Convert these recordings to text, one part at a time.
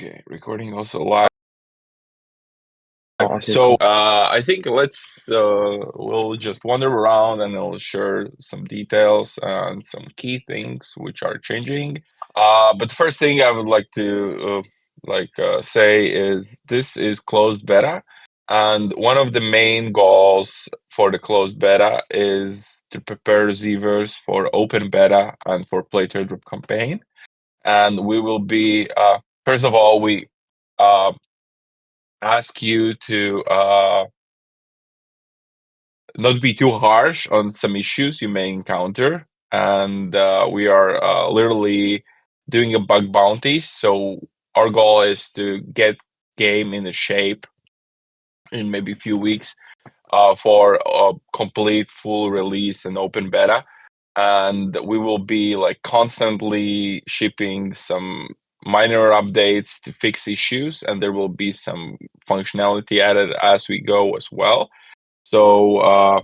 Okay, recording also live. Oh, okay, So cool. I think we'll just wander around and I'll share some details and some key things which are changing. But the first thing I would like to say is this is closed beta, and one of the main goals for the closed beta is to prepare receivers for open beta and for play to drop campaign. And we will be first of all we uh, ask you to not be too harsh on some issues you may encounter. And we are literally doing a bug bounty. So our goal is to get game in the shape in maybe a few weeks for a complete full release and open beta. And we will be like constantly shipping some minor updates to fix issues, and there will be some functionality added as we go as well. So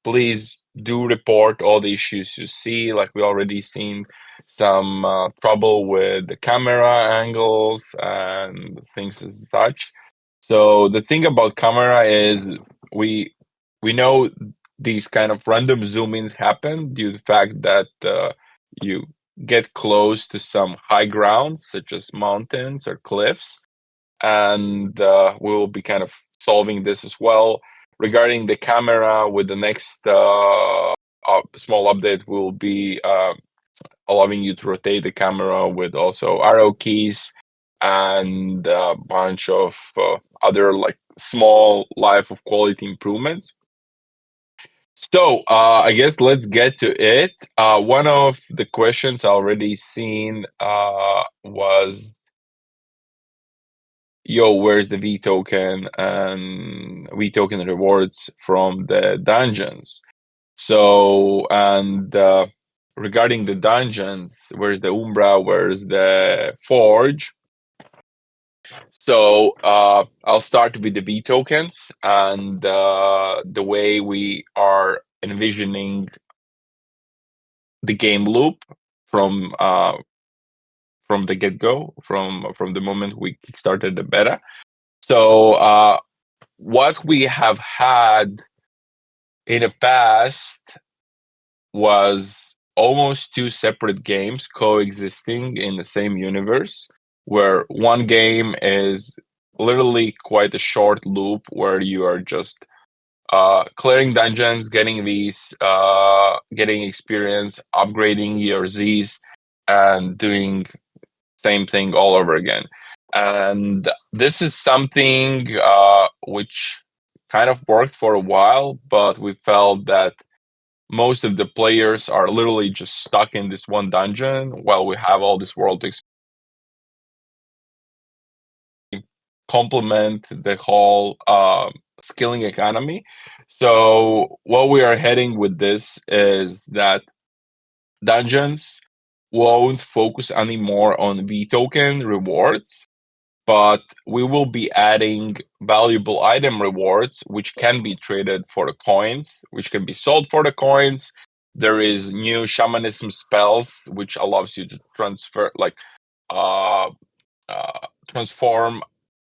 please do report all the issues you see. Like we already seen some trouble with the camera angles and things as such. So the thing about camera is we we know these kind of random zoom ins happen due to the fact that you get close to some high grounds such as mountains or cliffs, and we will be kind of solving this as well. Regarding the camera, with the next small update, we'll be allowing you to rotate the camera with also arrow keys and a bunch of other like small life of quality improvements. So I guess let's get to it. One of the questions I already seen was, yo, where's the V token and V token rewards from the dungeons? So, and regarding the dungeons, where's the Umbra? Where's the Forge? So, I'll start with the V tokens and the way we are envisioning the game loop from the get go, from the moment we started the beta. So, what we have had in the past was almost two separate games coexisting in the same universe, where one game is literally quite a short loop where you are just clearing dungeons, getting these, getting experience, upgrading your Z's, and doing same thing all over again. And this is something which kind of worked for a while, but we felt that most of the players are literally just stuck in this one dungeon while we have all this world to complement the whole skilling economy. So what we are heading with this is that dungeons won't focus anymore on V token rewards, but we will be adding valuable item rewards, which can be traded for the coins, which can be sold for the coins. There is new shamanism spells, which allows you to uh, transform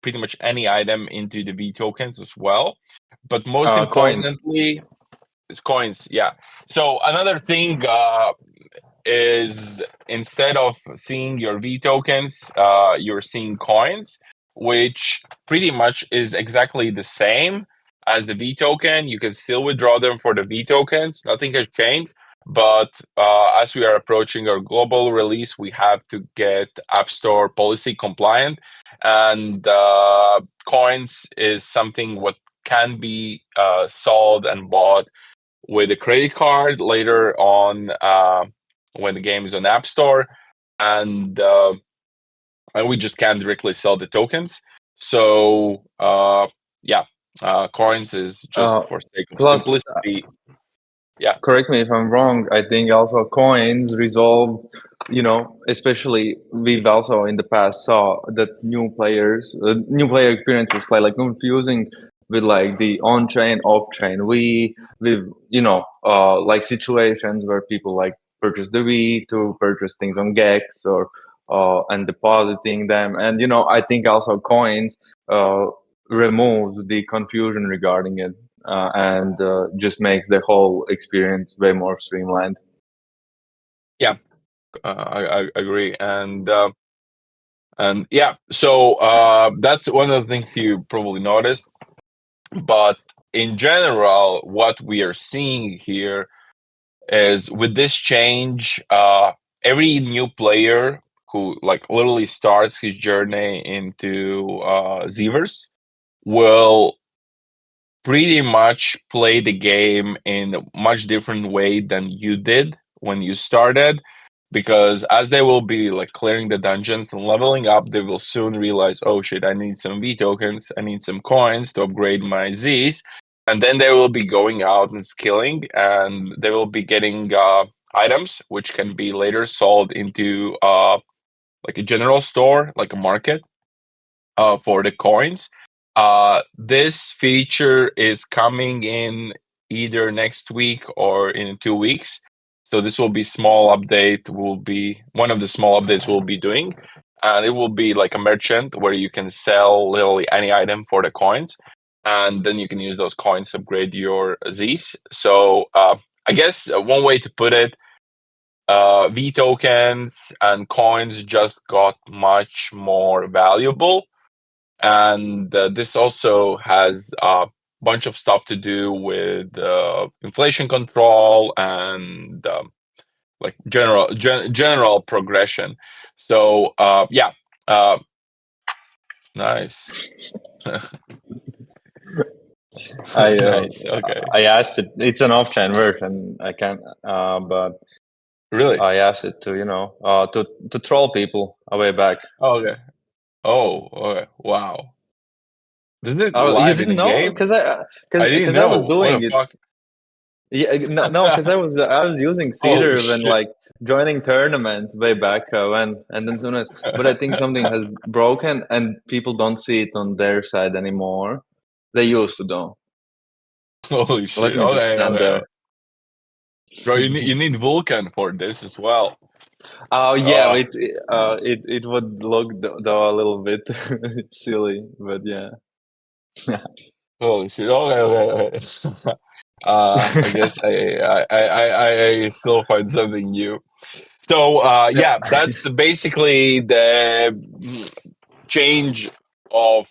pretty much any item into the V tokens as well. But most Coins. importantly, it's coins. Yeah. So another thing is, instead of seeing your V tokens, you're seeing coins, which pretty much is exactly the same as the V token. You can still withdraw them for the V tokens. Nothing has changed. But as we are approaching our global release, we have to get App Store policy compliant. And coins is something what can be sold and bought with a credit card later on when the game is on App Store, and we just can't directly sell the tokens. So coins is just for sake of Plus, simplicity. Yeah. correct me if I'm wrong. I think also coins resolve, especially we've also in the past saw that new player experience was like confusing with like the on chain, off chain. We've like situations where people like purchase the V to purchase things on Gex or and depositing them. And I think also coins removes the confusion regarding it, and just makes the whole experience way more streamlined. Yeah, I agree, and yeah, so that's one of the things you probably noticed. But in general, what we are seeing here is with this change, every new player who like literally starts his journey into Zevers will pretty much play the game in a much different way than you did when you started, because as they will be like clearing the dungeons and leveling up, they will soon realize, oh shit, I need some V tokens, I need some coins to upgrade my Z's, and then they will be going out and skilling, and they will be getting items which can be later sold into like a general store, like a market, for the coins. This feature is coming in either next week or in 2 weeks. So this will be small update. Will be one of the small updates we'll be doing, and it will be like a merchant where you can sell literally any item for the coins, and then you can use those coins to upgrade your Z's. So I guess one way to put it, V tokens and coins just got much more valuable, and this also has a bunch of stuff to do with inflation control and like general progression. So yeah, uh, nice. I Nice. Okay. I asked it. It's an off-chain version. I can't, but Really? I asked it to to troll people a way back. Oh, okay. Oh, okay. Wow. Is it Oh, you live in didn't the know? game? Because I I didn't because I was know. What doing the it. fuck? Yeah, no, because I was using Holy Cedar when shit. like joining tournaments way back when, and then soon as, but I think something has broken and people don't see it on their side anymore. They used to though. Holy Let shit. me just Okay, stand there. okay. Bro, you need Vulcan for this as well. Oh yeah, Uh it would look though a little bit silly, but yeah. Holy shit. Okay, okay, okay. I guess I still find something new. So yeah, that's basically the change of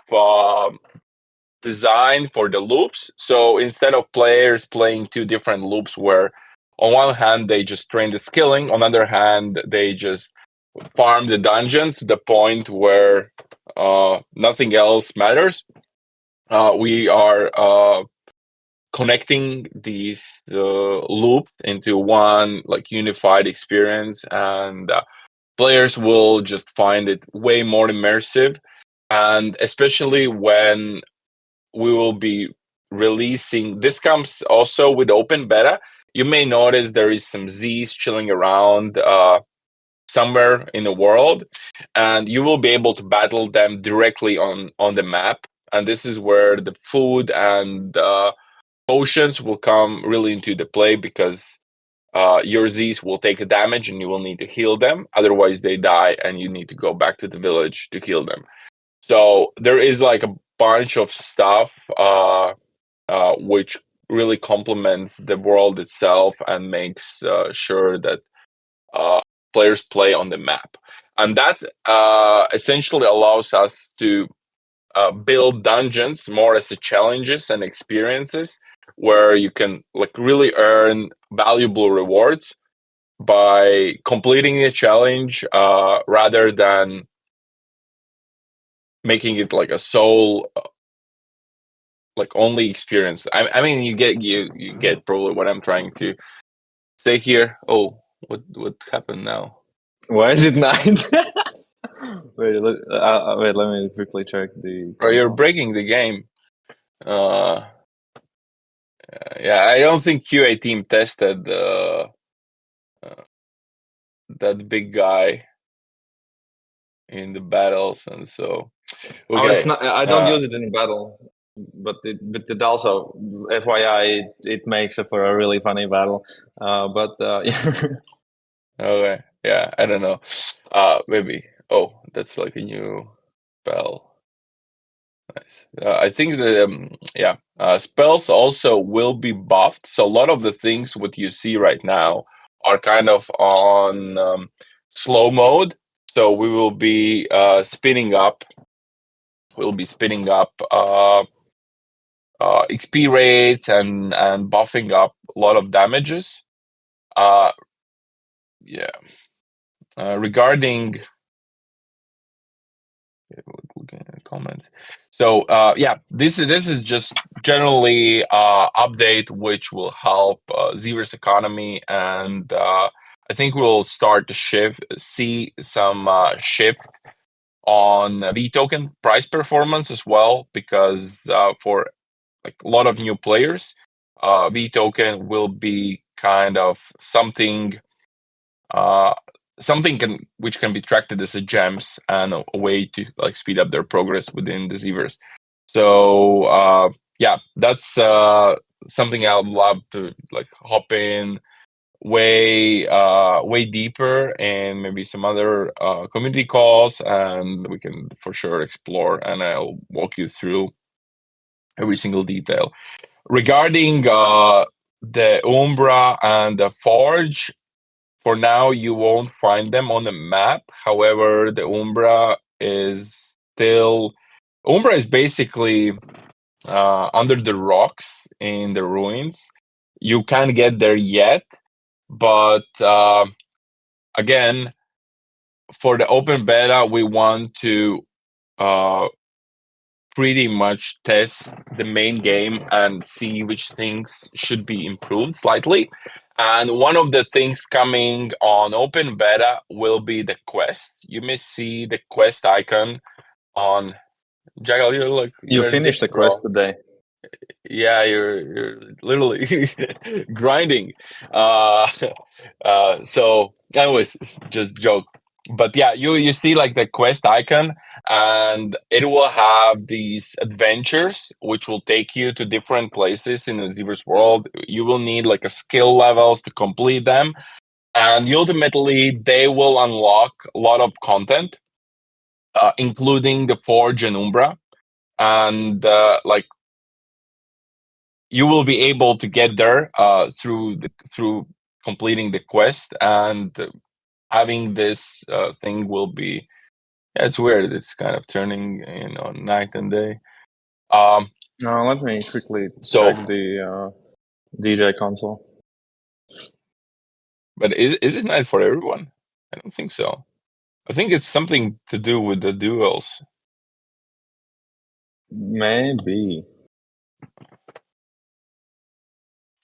design for the loops. So instead of players playing two different loops where on one hand they just train the skilling, on the other hand they just farm the dungeons to the point where nothing else matters. We are connecting these loops into one like unified experience, and players will just find it way more immersive. And especially when we will be releasing, this comes also with open beta. You may notice there is some Z's chilling around somewhere in the world, and you will be able to battle them directly on the map. And this is where the food and potions will come really into the play, because your Z's will take a damage and you will need to heal them. Otherwise, they die and you need to go back to the village to heal them. So there is like a bunch of stuff which really complements the world itself and makes sure that uh, players play on the map. And that essentially allows us to build dungeons more as a challenges and experiences, where you can like really earn valuable rewards by completing a challenge, rather than making it like a sole like only experience. I mean, you get probably what I'm trying to say here. Oh, what happened now? Why is it night? Wait, let me quickly check the Bro, you're console. breaking the game. Uh, yeah, I don't think QA team tested uh, that big guy in the battles, and so Oh, it's okay. not. I don't use it in battle, but it also, FYI, it makes it for a really funny battle. But yeah. Okay. Yeah, I don't know. Maybe. Oh, that's like a new spell. Nice. I think that yeah, spells also will be buffed. So a lot of the things what you see right now are kind of on slow mode. So we will be spinning up. We'll be spinning up XP rates and buffing up a lot of damages. Uh, yeah. Regarding looking at comments. So yeah, this is just generally update which will help Zerus economy, and I think we'll start to see some shift on V token price performance as well, because for like a lot of new players, V token will be kind of uh, something which can be tracked as a gems and a way to like speed up their progress within the Zevers. So yeah, that's something I'd love to like hop in way deeper, and maybe some other community calls, and we can for sure explore, and I'll walk you through every single detail regarding the Umbra and the Forge. For now, you won't find them on the map. However, the Umbra is basically under the rocks in the ruins. You can't get there yet, but again, for the open beta, we want to uh, pretty much test the main game and see which things should be improved slightly. And one of the things coming on open beta will be the quests. You may see the quest icon on Jackal. You You're finished the addicted, quest bro. today. Yeah, you're literally grinding. Uh, so, anyways, just joke. But yeah, you see like the quest icon, and it will have these adventures which will take you to different places in the Zevers world. You will need like a skill levels to complete them, and ultimately they will unlock a lot of content, including the Forge and Umbra, and like you will be able to get there through completing the quest, and having this thing will be, yeah, it's weird, it's kind of turning night and day. Now let me quickly check So the DJ console. but is it night for everyone? I don't think so. I think it's something to do with the duels. Maybe.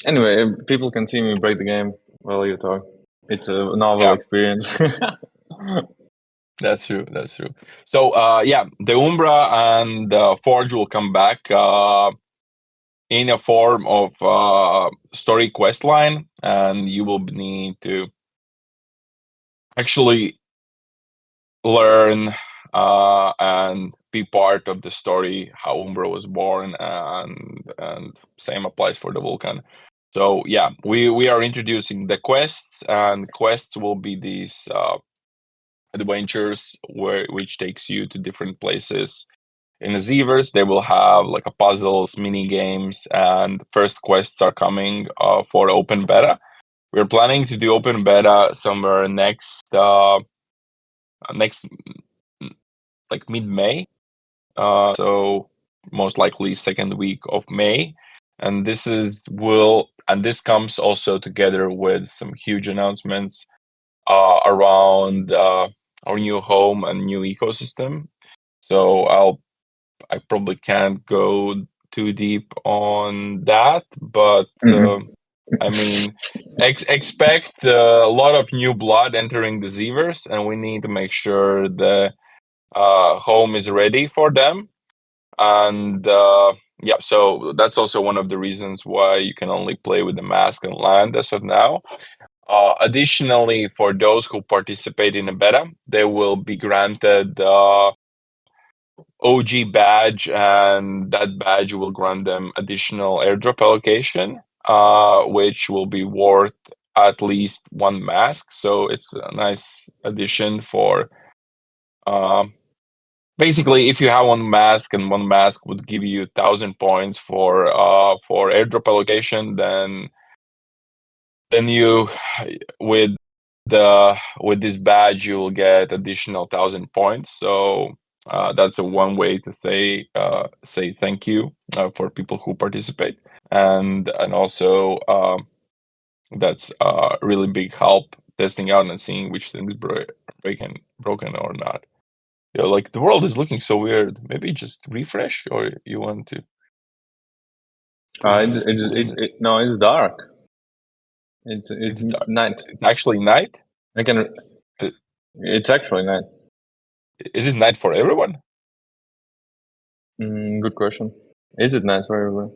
Anyway, people can see me break the game while you talk. It's a novel Yeah, experience. that's true, that's true. So yeah, the Umbra and the Forge will come back in a form of story quest line, and you will need to actually learn and be part of the story how Umbra was born, and same applies for the Vulcan. So yeah, we are introducing the quests, and quests will be these adventures which takes you to different places in the Zevers. They will have like a puzzles, mini games, and first quests are coming for open beta. We're planning to do open beta somewhere next like mid-May. So most likely second week of May. And this comes also together with some huge announcements around our new home and new ecosystem. So I probably can't go too deep on that, but Mhm. I mean, expect a lot of new blood entering the Zevers, and we need to make sure the home is ready for them. And yeah, so that's also one of the reasons why you can only play with the mask and land as of now. Additionally, for those who participate in a beta, they will be granted OG badge, and that badge will grant them additional airdrop allocation, which will be worth at least one mask. So it's a nice addition for basically, if you have one mask and one mask would give you 1,000 points for airdrop allocation, then you with this badge you will get additional 1,000 points. So that's a one way to say thank you for people who participate, and also that's really big help testing out and seeing which things broken or not. Yeah, like the world is looking so weird. Maybe just refresh, or you want to? We should just leave it. No, it's dark. It's It's dark. night. It's actually night. I can. Uh, It's actually night. Is it night for everyone? Good question. Is it night for everyone?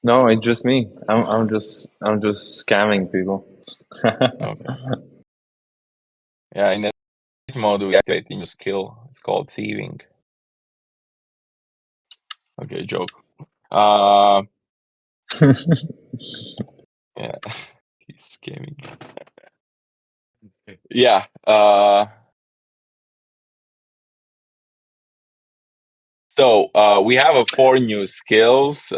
No, it's just me. I'm just scamming people. Okay. Yeah, in night mode we activate a new skill. It's called thieving. Okay, joke. Yeah, he's scamming. Yeah. So we have a 4 new skills.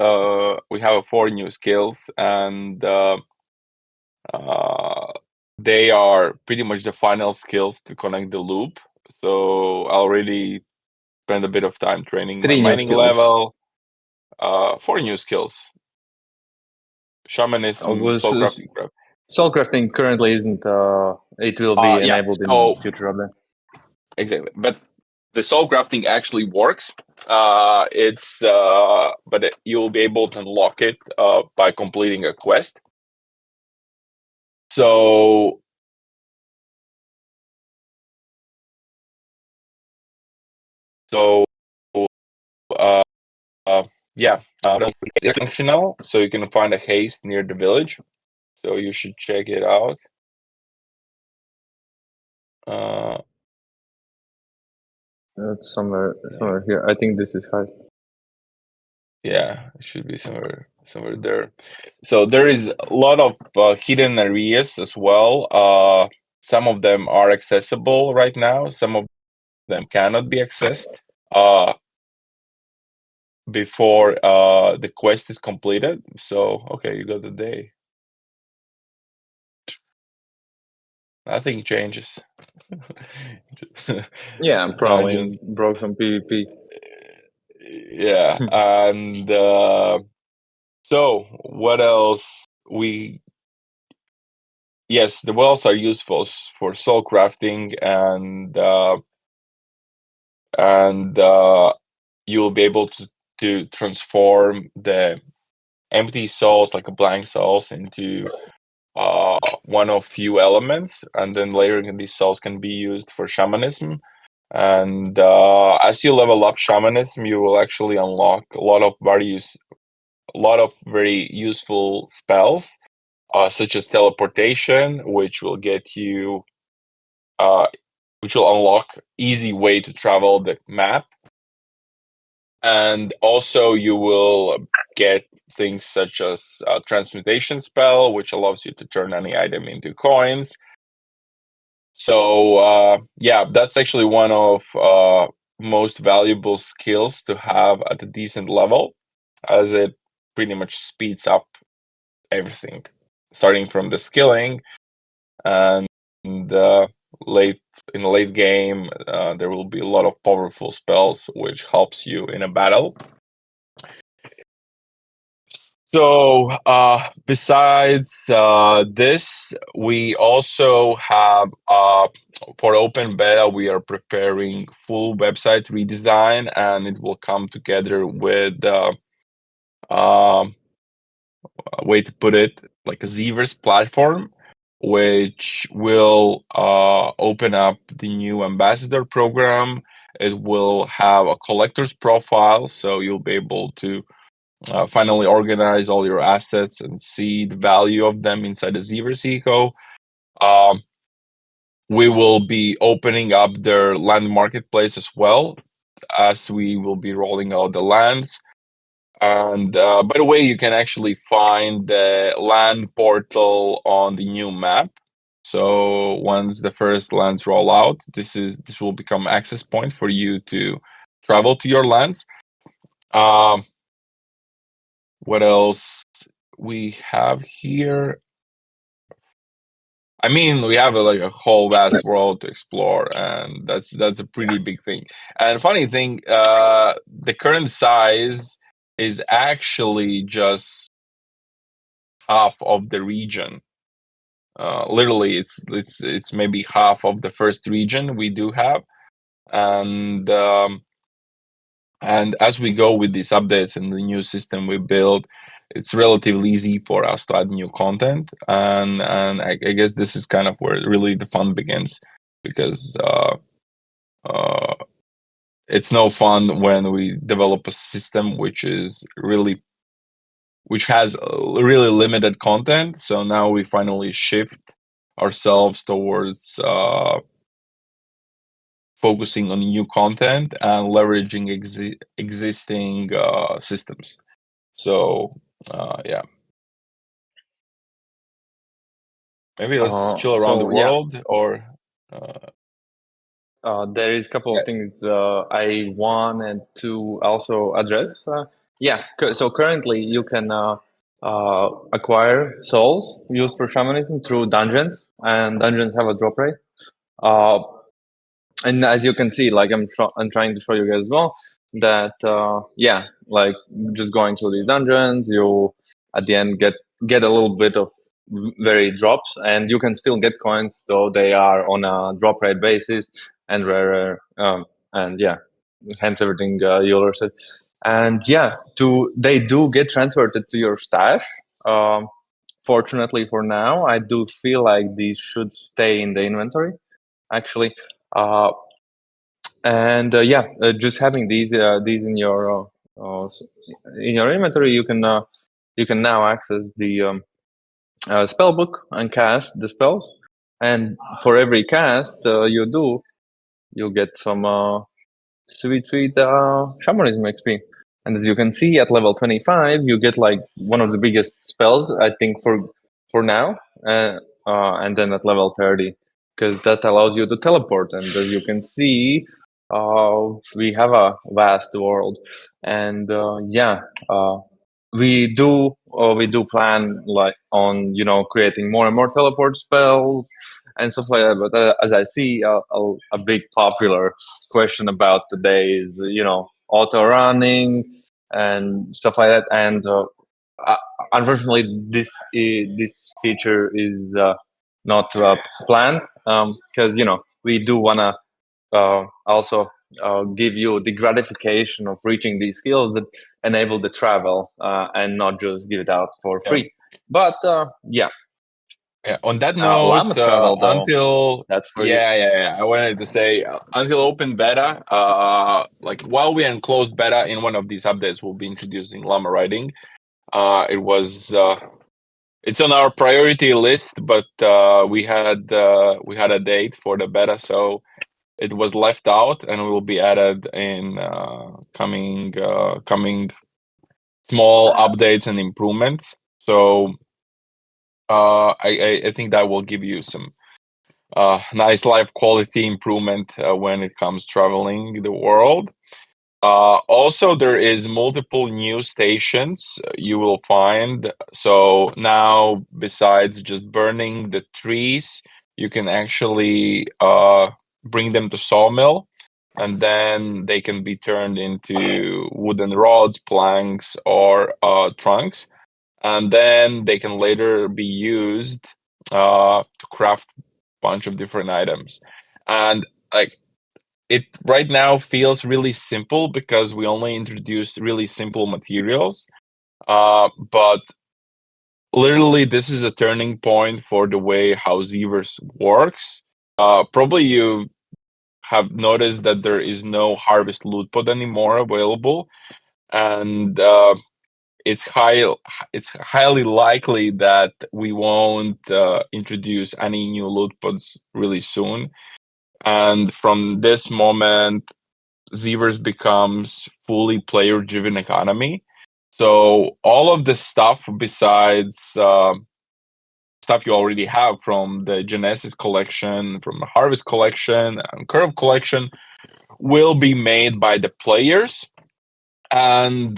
And they are pretty much the final skills to connect the loop. So I already spent a bit of time training my 3 new mining skills. level. 4 new skills: shamanism, soul crafting. Soul crafting currently isn't. It will be enabled in future update. Exactly, but the soul crafting actually works. But you'll be able to unlock it by completing a quest. So yeah, it's functional. So you can find a haste near the village. So you should check it out. It's somewhere here. I think this is high. Yeah, it should be somewhere there. So there is a lot of hidden areas as well. Some of them are accessible right now. Some of them cannot be accessed before the quest is completed. So okay, you got the day. Nothing changes. Yeah, probably broke some PvP. Yeah, and so what else? Yes, the wells are useful for soul crafting, and you will be able to transform the empty souls, like a blank souls, into one of few elements, and then later these souls can be used for shamanism. And as you level up shamanism, you will actually unlock a lot of very useful spells, such as teleportation, which will unlock easy way to travel the map. And also you will get things such as transmutation spell, which allows you to turn any item into coins. So yeah, that's actually one of most valuable skills to have at a decent level, as it pretty much speeds up everything, starting from the skilling. And late in the late game, there will be a lot of powerful spells which helps you in a battle. So besides this, we also have for open beta, we are preparing full website redesign, and it will come together with a way to put it, like a Zverse platform, which will open up the new ambassador program. It will have a collector's profile, so you'll be able to finally organize all your assets and see the value of them inside the Zverse eco. We will be opening up their land marketplace as well, as we will be rolling out the lands. And by the way, you can actually find the land portal on the new map. So once the first lands roll out, this will become access point for you to travel to your lands. Um, what else we have here? I mean, we have like a whole vast world to explore, and that's a pretty big thing. And funny thing, the current size is actually just half of the region. Literally, it's maybe half of the first region we do have, and as we go with these updates and the new system we build, it's relatively easy for us to add new content, and I guess this is kind of where really the fun begins, because uh, it's no fun when we develop a system which has really limited content. So now we finally shift ourselves towards focusing on new content and leveraging existing systems. So yeah, maybe let's chill around the So yeah, world, or uh, there is a couple yeah, of things I wanted to also address. So currently you can acquire souls used for shamanism through dungeons, and dungeons have a drop rate. Uh, and as you can see, like I'm trying to show you guys as well that like just going through these dungeons, you at the end get a little bit of very drops, and you can still get coins though they are on a drop rate basis and rarer. And yeah, hence everything Euler said. And yeah, to they do get transferred to your stash. Um, Fortunately for now, I do feel like these should stay in the inventory actually. Uh, and just having these in your inventory, you can now access the spell book and cast the spells. And for every cast you do, you get some sweet shamanism XP. And as you can see, at level 25, you get like one of the biggest spells, I think, for now. And then at level 30, because that allows you to teleport. And as you can see, we have a vast world. And uh, we do plan like on creating more and more teleport spells and stuff like that. But as I see, a big popular question about today is auto running and stuff like that. And uh, unfortunately, this feature is not planned, because we do want to also give you the gratification of reaching these skills that enable the travel, and not just give it out for yeah, free. But yeah. On that note, llama travel though, until that's for you. yeah, I wanted to say, until open beta, like while we're in closed beta, in one of these updates, we'll be introducing llama riding. It was it's on our priority list, but we had a date for the beta, so it was left out, and will be added in coming small updates and improvements. So I think that will give you some nice life quality improvement when it comes traveling the world. Also, there is multiple new stations you will find. So now, besides just burning the trees, you can actually bring them to sawmill, and then they can be turned into wooden rods, planks, or trunks, and then they can later be used to craft a bunch of different items. And like, it right now feels really simple because we only introduced really simple materials, but literally this is a turning point for the way how Zevers works. Probably you have noticed that there is no harvest loot pod anymore available, and it's high it's highly likely that we won't introduce any new loot pods really soon. And from this moment, Zevers becomes fully player driven economy. So all of the stuff besides stuff you already have from the Genesis collection, from the Harvest collection, and Curve collection will be made by the players. And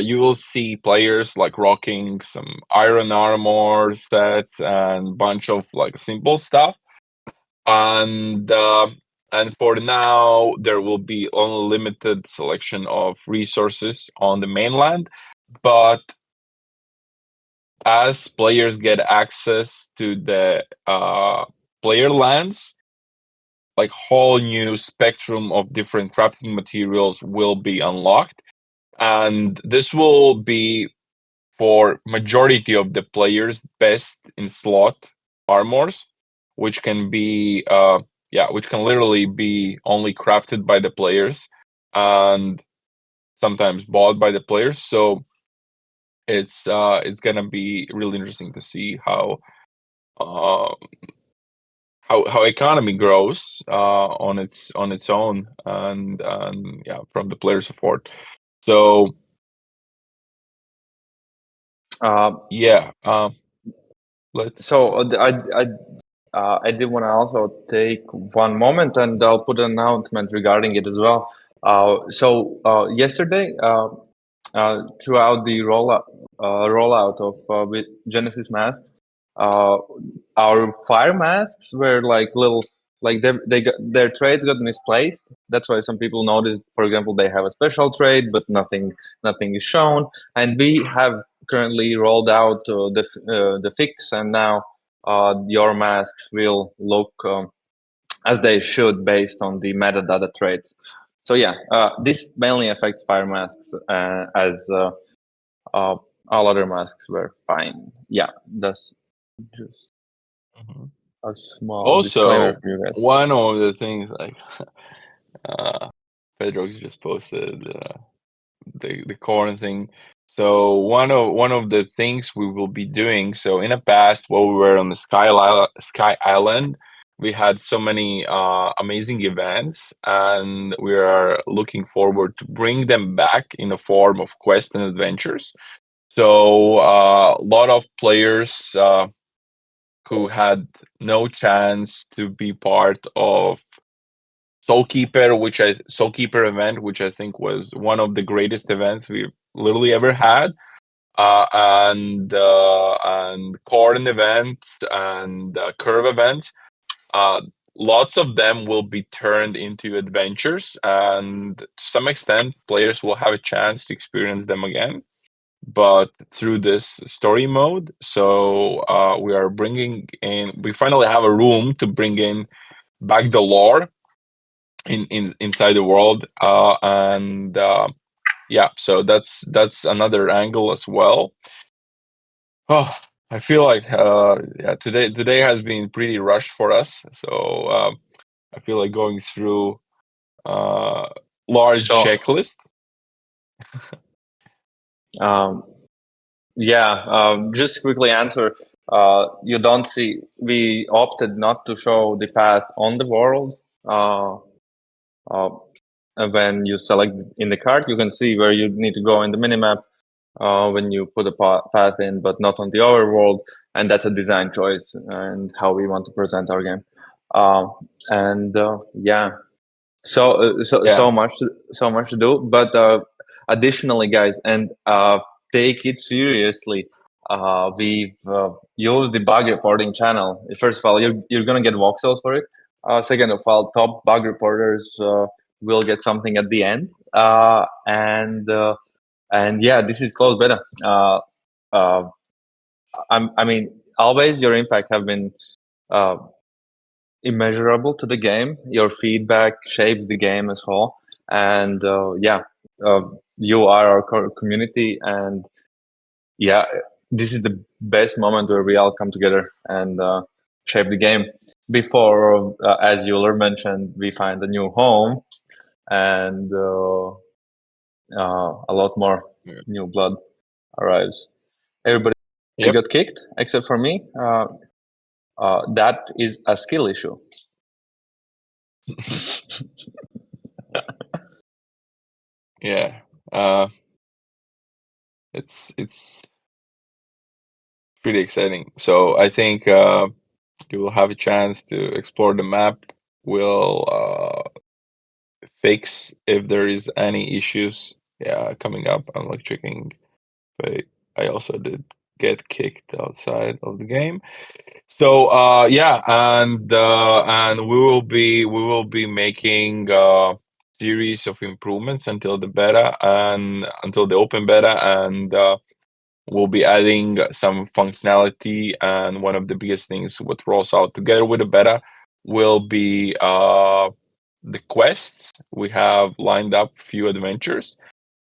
you will see players like rocking some iron armor sets and bunch of like simple stuff. And for now, there will be only limited selection of resources on the mainland. But as players get access to the player lands, like whole new spectrum of different crafting materials will be unlocked, and this will be for majority of the players best in slot armors, which can be which can literally be only crafted by the players and sometimes bought by the players. So it's gonna be really interesting to see uh, how economy grows on its own, and yeah, from the player support. So yeah, let's. So I did want to also take one moment, and I'll put an announcement regarding it as well. Yesterday, throughout the rollout of with Genesis masks, uh, our fire masks were like little, like their trades got misplaced. That's why some people noticed, for example, they have a special trade, but nothing is shown. And we have currently rolled out the fix, and now your masks will look as they should based on the metadata traits. So yeah, this mainly affects fire masks, as all other masks were fine. Yeah, that's just Mhm. a small disclaimer Also, for you guys. one of the things like uh, Pedrox just posted the corn thing. So one of the things we will be doing. So in the past, while we were on the Sky Island, we had so many amazing events, and we are looking forward to bring them back in the form of quests and adventures. So a lot of players who had no chance to be part of Soulkeeper event, which I think was one of the greatest events we've literally ever had, and Corn events and Curve events. Uh, Lots of them will be turned into adventures, and to some extent, players will have a chance to experience them again, but through this story mode. So we are bringing in. We finally have a room to bring in back the lore inside the world, and yeah, so that's another angle as well. Oh, I feel like yeah, today has been pretty rushed for us, so I feel like going through uh large So checklist. um, yeah, just quickly answer. You don't see. We opted not to show the path on the world. Uh, and when you select in the card, you can see where you need to go in the minimap when you put a path in, but not on the overworld. And that's a design choice and how we want to present our game. And yeah, Yeah, so much to do. But additionally, guys, and take it seriously. We've used the bug reporting channel. First of all, you're gonna get voxels for it. Second of all, top bug reporters will get something at the end. And yeah, this is closed beta. Uh, I mean, always your impact have been uh, immeasurable to the game. Your feedback shapes the game as whole, and yeah, uh, you are our community, and yeah, this is the best moment where we all come together and shape the game. Before, as Euler mentioned, we find a new home and a lot more yeah. new blood arrives. Everybody Yep. got kicked except for me. That is a skill issue. Yeah. Uh it's pretty exciting. So I think you will have a chance to explore the map. We'll fix if there is any issues coming up. I'm like checking, but I also did get kicked outside of the game. So yeah, and we will be making series of improvements until the beta and until the open beta, and we'll be adding some functionality. And one of the biggest things what rolls out together with the beta will be the quests. We have lined up a few adventures,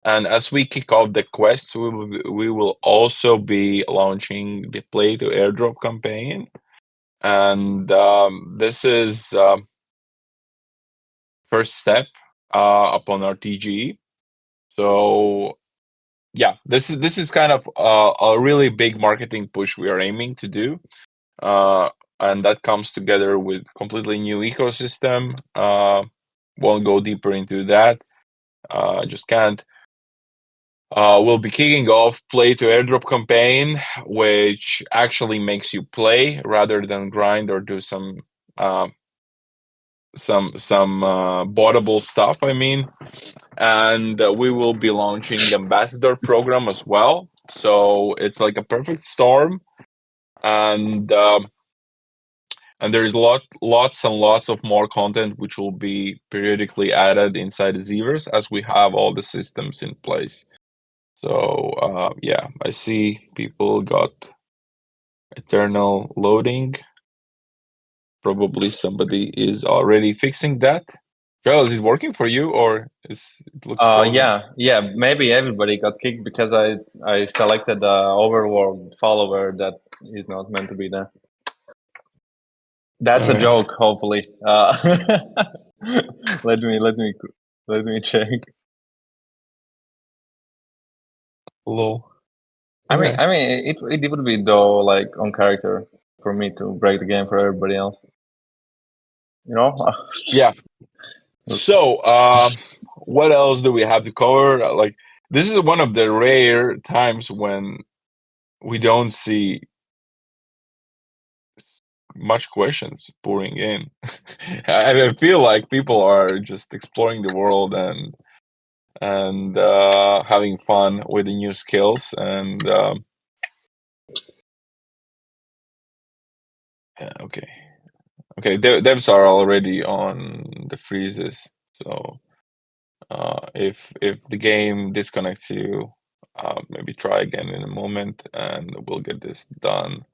and as we kick off the quests, we will also be launching the play to airdrop campaign. And this is first step upon our TGE. So yeah, this is kind of a really big marketing push we are aiming to do, uh, and that comes together with completely new ecosystem. Won't go deeper into that. Just can't. We'll be kicking off play to airdrop campaign, which actually makes you play rather than grind or do uh, some bottable stuff. I mean, and we will be launching ambassador program as well. So it's like a perfect storm, and there's lots and lots of more content which will be periodically added inside the Zevers as we have all the systems in place. So yeah, I see people got eternal loading. Probably somebody is already fixing that. Joel, is it working for you or it looks frozen? Yeah. Maybe everybody got kicked because I selected the overworld follower that is not meant to be there. That's a Okay. joke. Hopefully, let me check. Lol. I mean, Okay. I mean, it would be though like on character for me to break the game for everybody else. You know. Yeah. So, what else do we have to cover? Like, this is one of the rare times when we don't see much questions pouring in. I feel like people are just exploring the world and having fun with the new skills. And yeah, okay, devs are already on the freezes. So if the game disconnects you, maybe try again in a moment, and we'll get this done.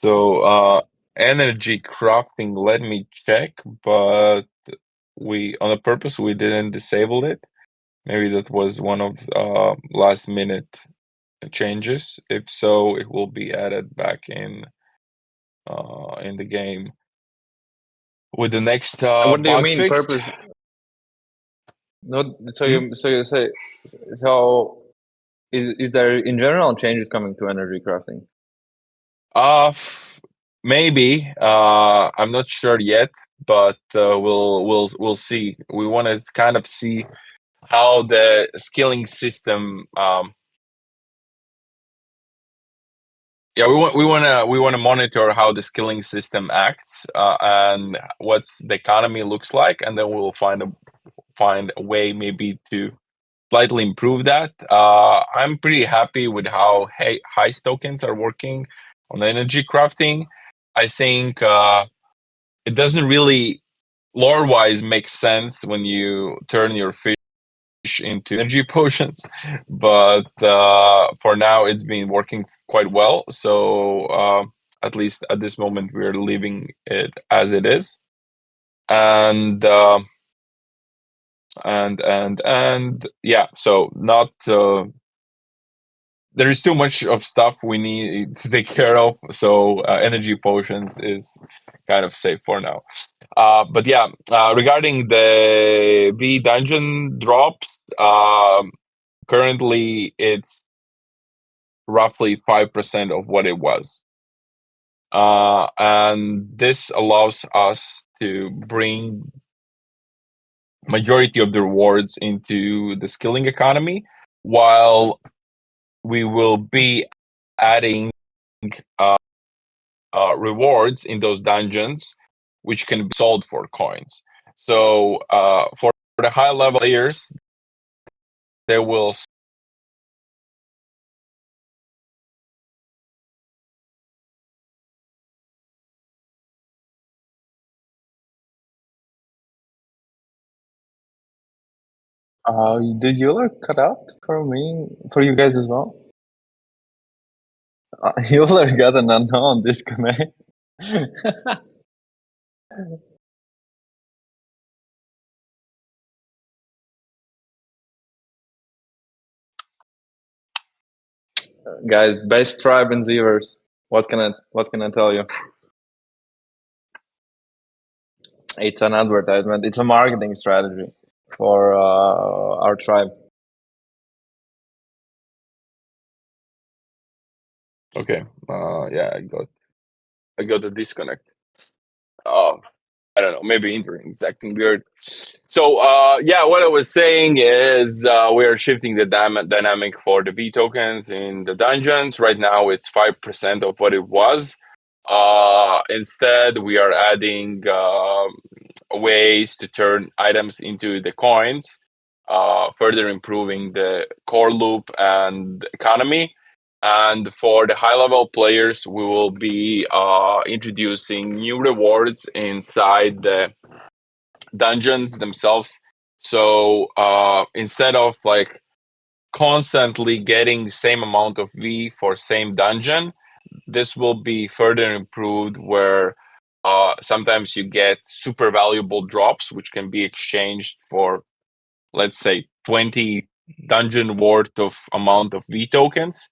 So energy crafting, let me check, but we on a purpose we didn't disable it. Maybe that was one of last minute changes. If so, it will be added back in the game with the next What do you bug mean fix. purpose? Not so Hmm? you say so. Is there in general changes coming to energy crafting? Maybe. I'm not sure yet, but we'll see. We want to kind of see how the skilling system. Yeah, we want to monitor how the skilling system acts, and what's the economy looks like, and then we'll find a way maybe to slightly improve that. I'm pretty happy with how heist tokens are working on energy crafting. I think it doesn't really lore wise make sense when you turn your fish into energy potions, but for now it's been working quite well. So at least at this moment we're leaving it as it is, and yeah, so not there is too much of stuff we need to take care of. So energy potions is kind of safe for now. But yeah, regarding the V dungeon drops, currently it's roughly 5% of what it was. And this allows us to bring majority of the rewards into the skilling economy, while we will be adding uh, rewards in those dungeons, which can be sold for coins. So for the high level players, they will. Did Euler cut out for me, for you guys as well? Euler got an unknown disconnect. Guys, best tribe in Zevers. What can I tell you? It's an advertisement. It's a marketing strategy for our tribe. Okay. Yeah, I got the disconnect. Um, I don't know, maybe internet is acting weird. So yeah, what I was saying is we are shifting the dynamic for the V tokens in the dungeons. Right now, it's 5% of what it was. Instead, we are adding ways to turn items into the coins, further improving the core loop and economy. And for the high level players, we will be introducing new rewards inside the dungeons themselves. So instead of like constantly getting same amount of V for same dungeon, this will be further improved where sometimes you get super valuable drops, which can be exchanged for, let's say, 20 dungeon worth of amount of V tokens.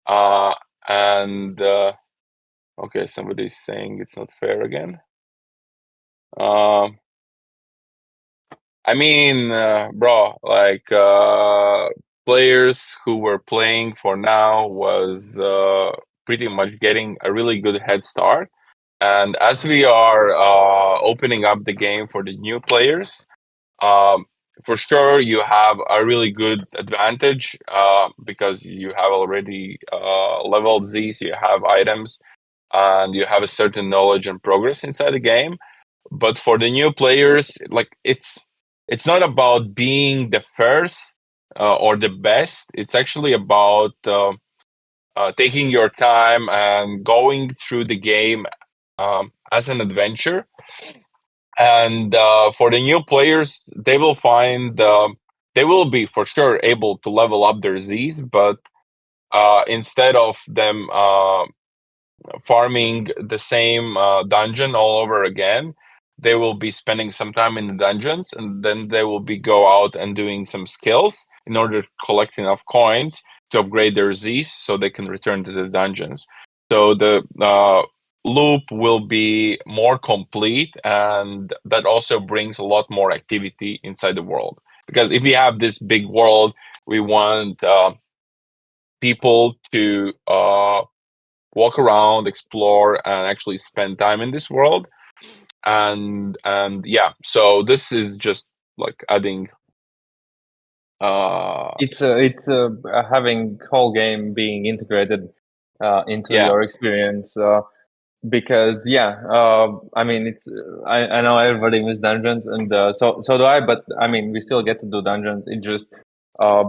And okay, somebody's saying it's not fair again. I mean, bro, like players who were playing for now was pretty much getting a really good head start. And as we are opening up the game for the new players, um, for sure you have a really good advantage because you have already leveled Z, so you have items and you have a certain knowledge and progress inside the game. But for the new players, like it's not about being the first or the best. It's actually about taking your time and going through the game as an adventure. And for the new players, they will find they will be for sure able to level up their Z's, but instead of them farming the same dungeon all over again, they will be spending some time in the dungeons, and then they will be go out and doing some skills in order to collect enough coins to upgrade their Z's so they can return to the dungeons. So the loop will be more complete, and that also brings a lot more activity inside the world. Because if we have this big world, we want people to walk around, explore, and actually spend time in this world. And yeah, so this is just like adding. It's having whole game being integrated into Yeah, your experience. Because I mean I know everybody miss dungeons, and so do I, but I mean we still get to do dungeons. It just uh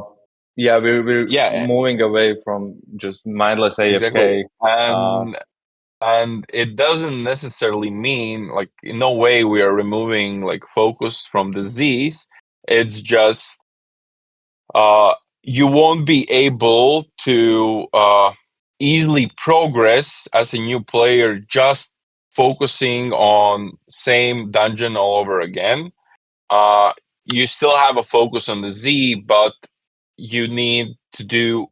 yeah, we're yeah, moving away from just mindless exactly. AFK. uh And it doesn't necessarily mean, like, in no way we are removing like focus from the Z's. It's just you won't be able to easily progress as a new player just focusing on same dungeon all over again. uh, you still have a focus on the Z, but you need to do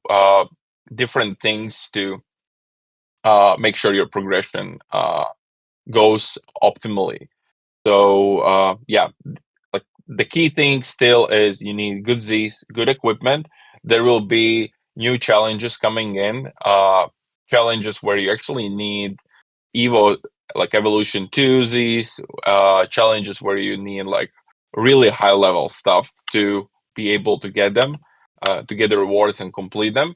different things to make sure your progression goes optimally. So yeah, like the key thing still is you need good Z's, good equipment. There will be new challenges coming in, challenges where you actually need Evo, like Evolution 2 Z's, challenges where you need like really high level stuff to be able to get them. to get the rewards and complete them.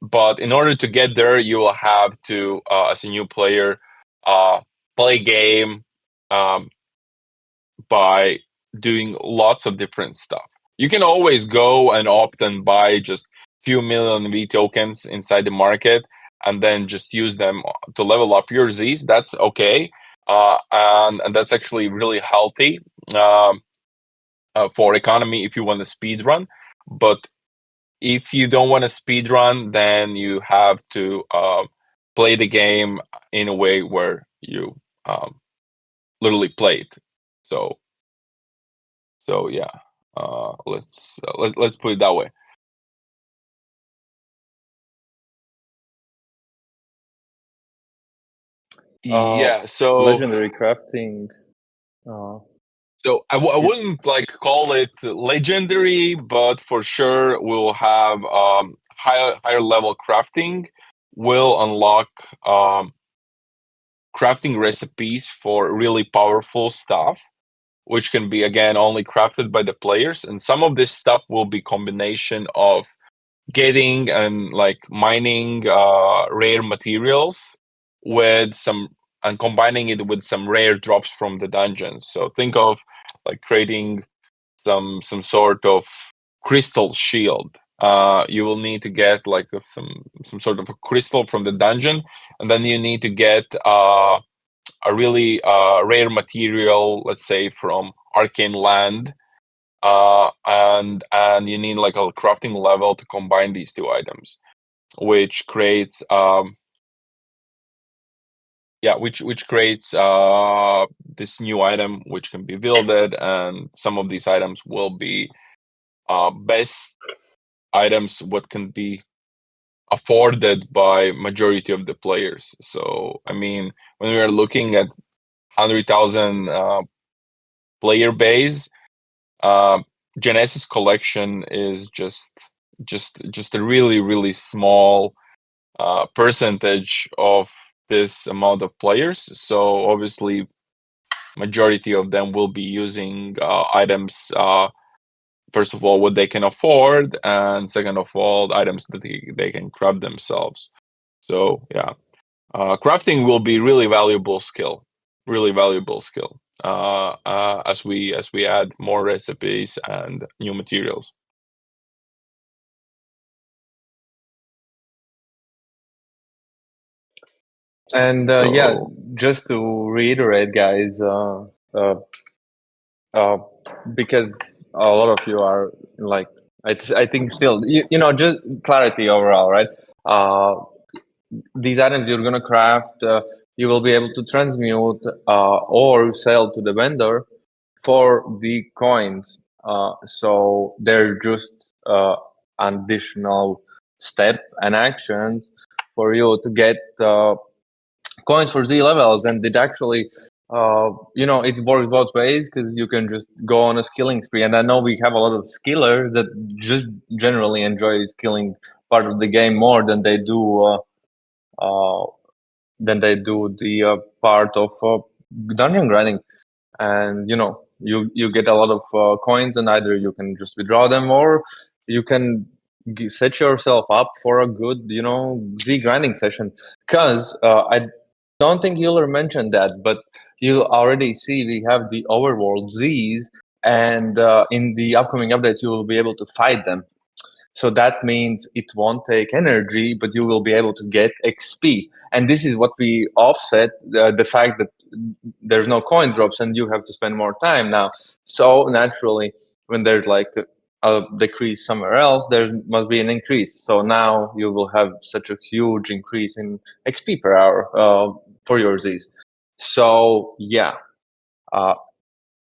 But in order to get there, you will have to, as a new player, play game um, by doing lots of different stuff. You can always go and opt and buy just few million V tokens inside the market and then just use them to level up your Z's. That's okay. And that's actually really healthy for economy if you want to speed run. But if you don't want to speed run, then you have to play the game in a way where you literally play it. So yeah, let's put it that way. Yeah. Legendary crafting. So I wouldn't like call it legendary, but for sure we'll have higher level crafting. Will unlock crafting recipes for really powerful stuff, which can be again only crafted by the players. And some of this stuff will be combination of getting and like mining rare materials with some and combining it with some rare drops from the dungeons. So think of like creating some sort of crystal shield. You will need to get like some sort of a crystal from the dungeon, and then you need to get a really rare material, let's say from arcane land, and you need like a crafting level to combine these two items, which creates which creates this new item which can be wielded, and some of these items will be best items what can be afforded by majority of the players. So I mean, when we are looking at 100,000 player base, uh, Genesis collection is just a really small percentage of this amount of players. So obviously, majority of them will be using items. First of all, what they can afford, and second of all, items that they can craft themselves. So yeah, crafting will be really valuable skill, really valuable skill as we add more recipes and new materials. And yeah, So just to reiterate, guys, uh, uh, because a lot of you are like, I think still, just clarity overall, right? Uh, these items you're gonna craft, you will be able to transmute or sell to the vendor for the coins. So they're just an additional step and actions for you to get coins for Z levels, and it actually, it works both ways because you can just go on a skilling spree. And I know we have a lot of skillers that just generally enjoy skilling part of the game more uh, than they do the part of dungeon grinding. And you get a lot of coins, and either you can just withdraw them, or you can set yourself up for a good Z grinding session. Because I don't think Euler mentioned that, but you already see we have the overworld Z's, and in the upcoming updates you will be able to fight them. So that means it won't take energy, but you will be able to get XP. And this is what we offset the fact that there's no coin drops and you have to spend more time now. So naturally, when there's like a decrease somewhere else, there must be an increase. So now you will have such a huge increase in XP per hour for your Z's. So yeah, uh,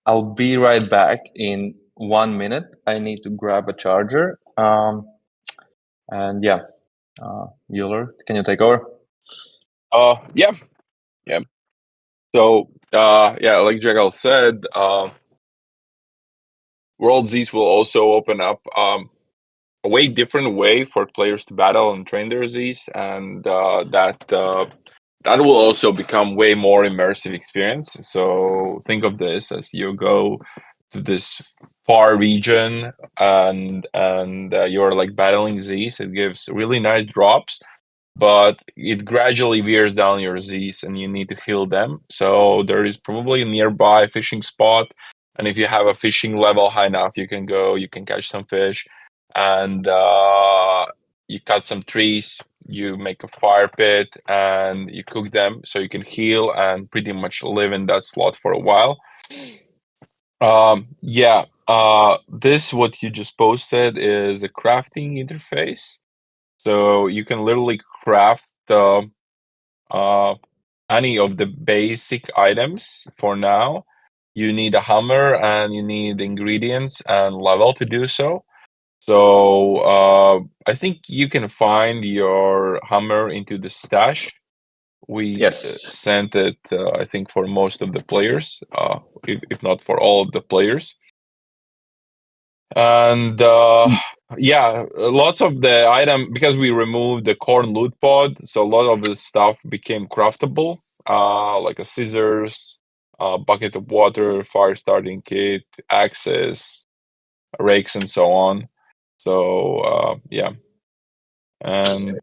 I'll be right back in 1 minute. I need to grab a charger. And yeah, Euler, can you take over? yeah, yeah. So yeah, like Jagal said, World Z's will also open up a way different way for players to battle and train their Z's, and that will also become way more immersive experience. So think of this as you go to this far region, and you're like battling Z's. It gives really nice drops, but it gradually wears down your Z's, and you need to heal them. So there is probably a nearby fishing spot, and if you have a fishing level high enough, you can go, you can catch some fish, and you cut some trees, you make a fire pit, and you cook them so you can heal and pretty much live in that slot for a while. Yeah, this what you just posted is a crafting interface. So you can literally craft uh, any of the basic items for now. You need a hammer and you need ingredients and level to do so. So I think you can find your hammer into the stash. We Yes. sent it, I think, for most of the players, if not for all of the players. And yeah, lots of the item, because we removed the corn loot pod, so a lot of the stuff became craftable, like a scissors, a bucket of water, fire starting kit, axes, rakes, and so on. So yeah, and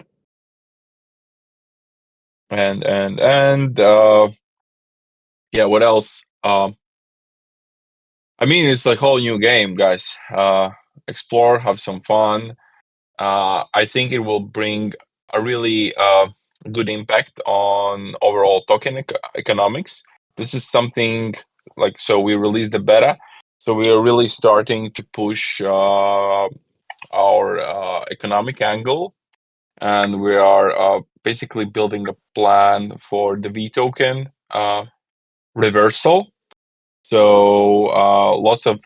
and yeah, what else? I mean, it's like whole new game, guys. Explore, have some fun. I think it will bring a really good impact on overall token economics. This is something like, so we released the beta, so we are really starting to push our economic angle, and we are basically building a plan for the V token reversal. So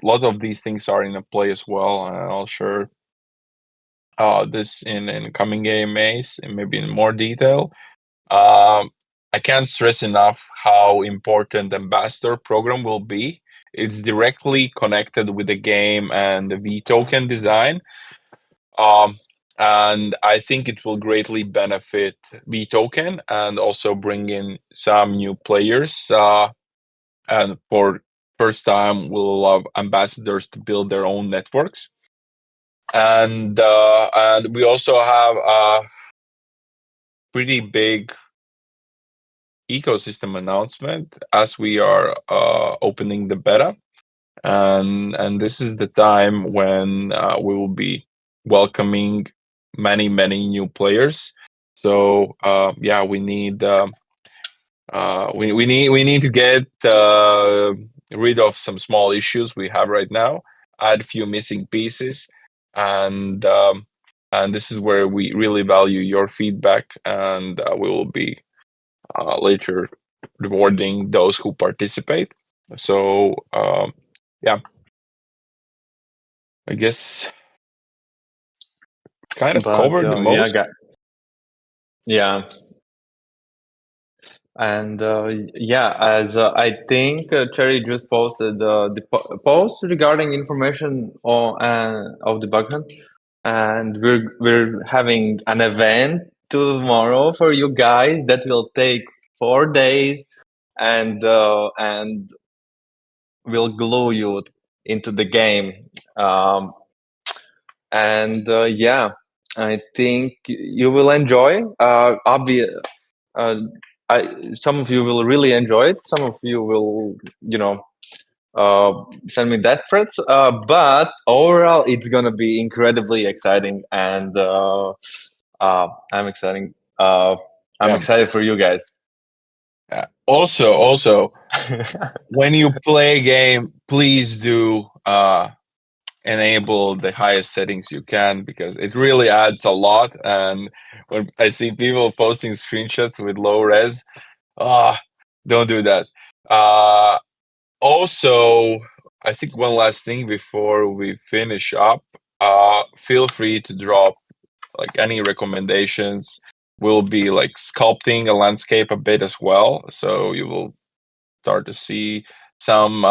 lot of these things are in a play as well, and I'll share this in coming AMAs and maybe in more detail. I can't stress enough how important the ambassador program will be. It's directly connected with the game and the V token design. Um, and I think it will greatly benefit V token and also bring in some new players. And for first time, we'll allow ambassadors to build their own networks. And we also have a pretty big ecosystem announcement as we are opening the beta, and this is the time when we will be welcoming many new players. So yeah, we need to get rid of some small issues we have right now, add a few missing pieces, and and this is where we really value your feedback, and we will be later rewarding those who participate. So yeah, I guess kind of But covered the yeah, most. yeah. And yeah, as I think Cherry just posted the post regarding information of the bug hunt, and we're having an event tomorrow for you guys that will take 4 days, and will glue you into the game. Um, and yeah, I think you will enjoy. Uh, some of you will really enjoy it. Some of you will, send me death threats. But overall, it's gonna be incredibly exciting, and I'm exciting. I'm Yeah. excited for you guys. Also, when you play a game, please do enable the highest settings you can, because it really adds a lot. And when I see people posting screenshots with low res, ah, don't do that. Also, I think one last thing before we finish up, feel free to drop like any recommendations. We'll be like sculpting a landscape a bit as well, so you will start to see some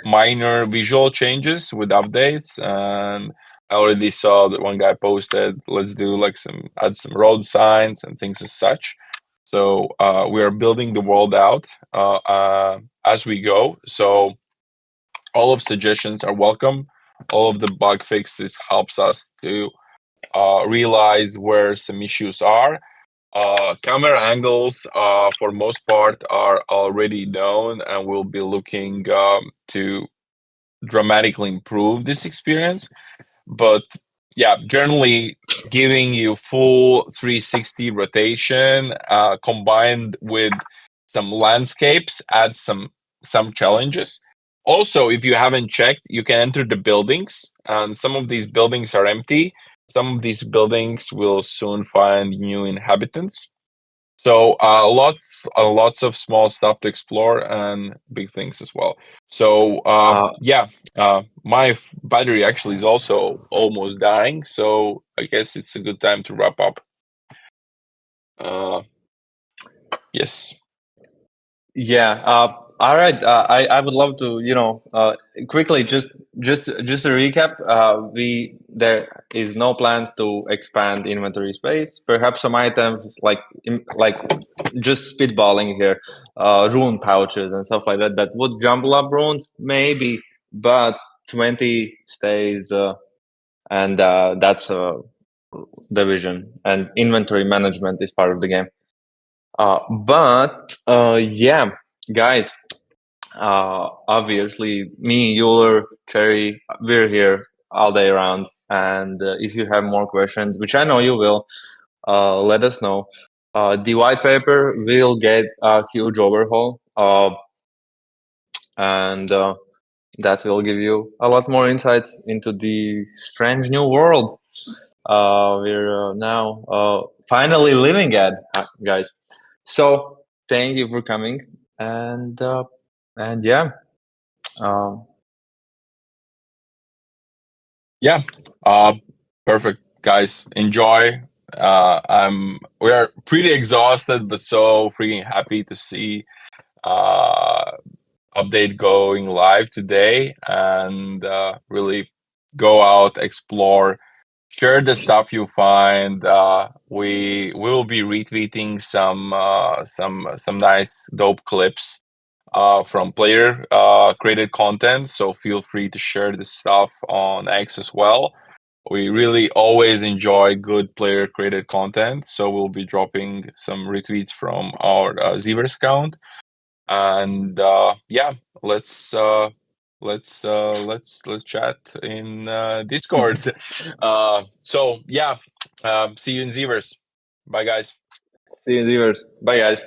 minor visual changes with updates. And I already saw that one guy posted, let's do like add some road signs and things as such. So we are building the world out as we go. So All of suggestions are welcome. All of the bug fixes helps us to realize where some issues are. Camera angles, for most part, are already known, and we'll be looking to dramatically improve this experience. But yeah, generally giving you full 360 rotation combined with some landscapes adds some challenges. Also, if you haven't checked, you can enter the buildings, and some of these buildings are empty. Some of these buildings will soon find new inhabitants. So lots of small stuff to explore and big things as well. So Uh, yeah, my battery actually is also almost dying. So I guess it's a good time to wrap up. Uh, yes. Yeah. All right. I would love to, quickly just a recap. We There is no plans to expand inventory space. Perhaps some items like just spitballing here, rune pouches and stuff like that would jumble up runes maybe, but 20 stays, and that's the vision. And inventory management is part of the game. But yeah, guys, obviously, me, Euler, Cherry, we're here all day around. And if you have more questions, which I know you will, let us know. The white paper will get a huge overhaul, and that will give you a lot more insights into the strange new world we're now finally living at, guys. So thank you for coming, and yeah, um, Yeah. Perfect, guys. Enjoy. We are pretty exhausted, but so freaking happy to see uh update going live today, and really go out, explore, share the stuff you find. We will be retweeting some nice dope clips from player created content, so feel free to share this stuff on X as well. We really always enjoy good player created content, so we'll be dropping some retweets from our Zevers account. And yeah, let's let's chat in Discord. So yeah, see you in Zevers. Bye, guys. see you viewers. Bye, guys.